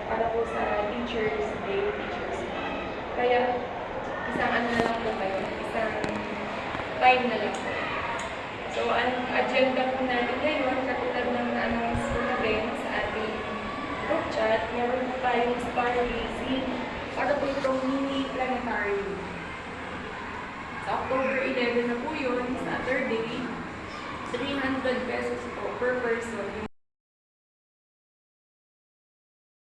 Para po sa Teachers Day, Teachers Month. Kaya, isang ano na lang po kayo, isang time na lang po. So, ang agenda po natin ngayon, katulad ng na-announce po na rin sa ating group chat, meron po tayong star raising para po itong mini planetarium. Sa October 11 na po yun, Saturday, 300 pesos po per person.